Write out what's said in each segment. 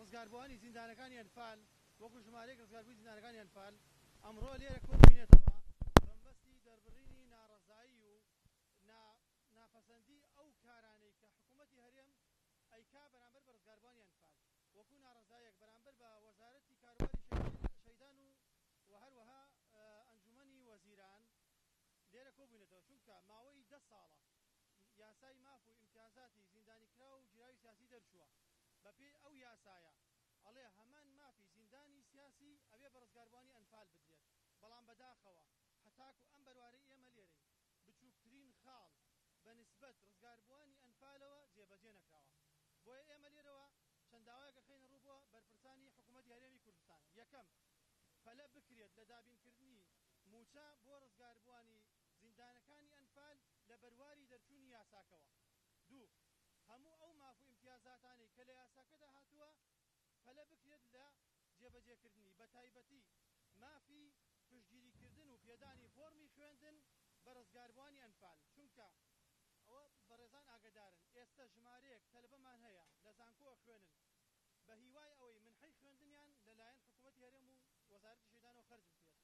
ڕزگاربووانی زیندانەکانی ئەنفال وەکو ژمارەیەک ڕزگاربووی زیندانەکانی ئەنفال ئەمڕۆ لێرە کۆبووینێتەوە بەمبەستی دەربڕینی ناڕەزایی و ناپەسەندی ئەو کارانەی کە حکوومەتی هەرێم ئەیکا بەرامبەر بە ڕزگاربووانی ئەنفال وەکو ناڕەزایەک بەرامبەر بە وەزارەتی کاروباری شەیدان و هەروەها ئەنجومەنی وەزیران لێرە کۆبووینێتەوە چونکە ماوەی 10 ساڵە یاسای ماف و ئیمتیازاتی زیندانیکرا و جیاوی سیاسی دەرچووە بەپێی ئەو یاسایە ئەڵێ هەمان مافی زیندانی سیاسی ئەوێ بە ڕزگاربووانی ئەنفال بدرێت بەڵام بەداخەوە هەتاکو ئەم بەروارەی ئێمە لێرەی بچووکترین خاڵ بە نسبەت ڕزگاربووانی ئەنفالەوە جێبەجێ نەکراوە بۆیە ئێمە لێرەوە چەند داوایەکە خەینە ڕوو بووە بەرپرسانی حکوومەتی هەرێمی کوردستان یەکەم پەلە بکرێت لە دابینکردنی موچە بۆ ڕزگاربووانی زیندانەکانی ئەنفال لە بەرواری دەرچوونی یاساکەوە دوو هەموو ئەو ماف و ئیمتیازاتانی کە لە یاساکەدا هاتووە پەلە بکرێت لە جێبەجێکردنی بە تایبەتی مافی پشتگیریکردن و پێدانی فۆرمی خوێندن بە ڕزگاربووانی ئەنفال چونکە ئەوە بەڕێزان ئاگدارن ئێستا ژمارەیەک تەلبەمان هەیە لە زانکۆ خوێنن بە هیوای ئەوەی منحەی خوێندنیان لەلایەن حکوومەتی هەرێم و وەزارەتی شەیدانەوە خەرج بکرێت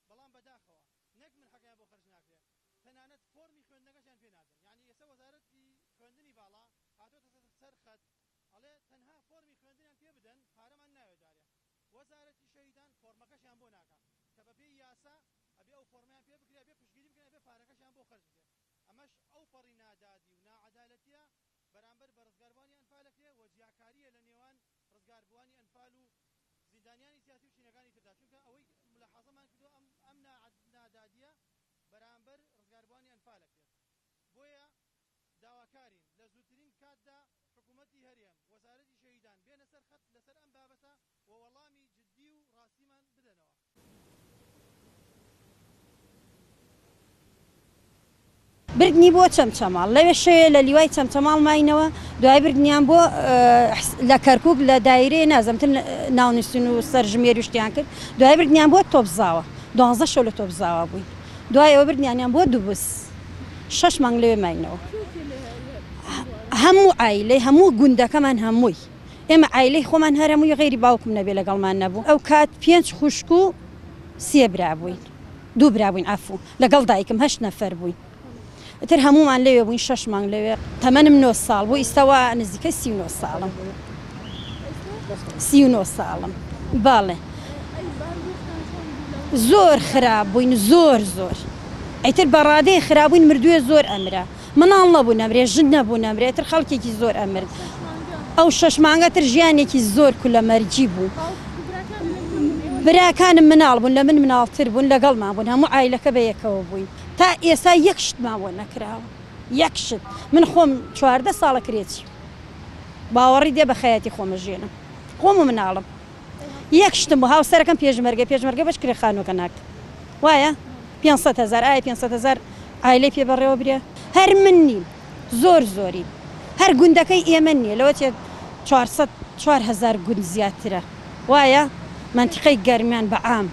بەڵام بەداخەوە نەک منحەکەیان بۆ خەرج ناکرێت تەنانەت فۆرمی خوێندنەکەشیان پێ نادەن یعنی ئێستا وەزارەتی خوێندنی باڵا هاتۆتە سەر خەت ئەڵێ تەنها فۆرمی خوێندنیان پێ بدەن پارەمان ناوێدارێ وەزارەتی شەیدان فۆرمەکەشیان بۆ ناکە کە بەپێی یاسا ئەبێ ئەو فۆرمیان پێ بکرێ ئەبێ پشتگیری بکەن ئەبێ پارەکەشیان بۆ خەرج بکرێت ئەمەش ئەو پەڕی نادادی و ناعەدالەتیە بەرامبەر بە ڕزگاربووانی ئەنفالەکرێ و جیاکاریە لە نێوان ڕزگاربووانی ئەنفال و زیندانیانی سیاسی و چینەکانی تردا چونکە ئەوەی ملاحەزەمان کردو ئەم نادادیە بەرامبەر ڕزگاربووانی ئەنفالەکرێت بۆیە داواکارین لە زووترین کاتدا حکوومەتی هەرێم وەزارەتی شەیدان بێنە سەر خەت لەسەر ئەم بابەتە و وەڵامی جددی و ڕاستیمان بدەنەوە بردنی بۆ چەمچەماڵ لەوێ شەیە لە لیوای چەمچەماڵ ماینەوە دوای بردنیان بۆ لە کەرکووک لە دایرەیە نازەمتر ناونووسین و سەرژمێری شتیان کرد دوای بردنیان بۆ تۆپزاوە 12 شەو لە تۆپزاوە بووین دوای ئەوە بردنیانیان بۆ دووبس 6 مانگ لەوێ ماینەوە هەموو عایلەی هەموو گوندەکەمان هەمووی ئێمە عایلەی خۆمان هەرمووی غێری باوکم نەبێ لەگەڵمان نەبوو ئەو کات 5 خوشک و 3 برا بووین 2 برا بووین عەفو لەگەڵ دایکم 8 نەفەر بووین تر هەمومان لەوێ بووین 6 مانگ لەوێ تەمەنم 9 ساڵ بوو ئیستەوە نزیکە 39 ساڵم 39 ساڵم باڵێ زۆر خراپ بووین زۆر ئەیتر بەڕادەی خراپبووین مردووە زۆر ئەمرە مناڵ نەبوو نەمرێ ژن نەبوو نەمرێ تر خەڵکێکی زۆر ئەمرد ئەو 6 مانگە تر ژیانێکی زۆر کولەمەرجی بوو براکانم مناڵ بوون لە من مناڵتر بوون لەگەڵمان بوون هەموو عایلەکە بە یەکەوە بووین تا ئێستا یەک شتمان بۆ نەکراوە یەک شت من خۆم 14 ساڵە کرێتی باوەڕی دێ بە خەیاتی خۆمەژێنم خۆم و مناڵم یەک شتم بوو هاوسەرەکەم پێشمەرگە بەش کرێ خانووەکە ناکە وایە 500,000 ئایا 500,000 عایلەی پێ بەڕێوە برێ هەر من نیم زۆرین هەر گوندەکەی ئێمە نییە لەوە تێ 400,000 گوند زیاترە وایە منتیقەی گەرمیان بە عام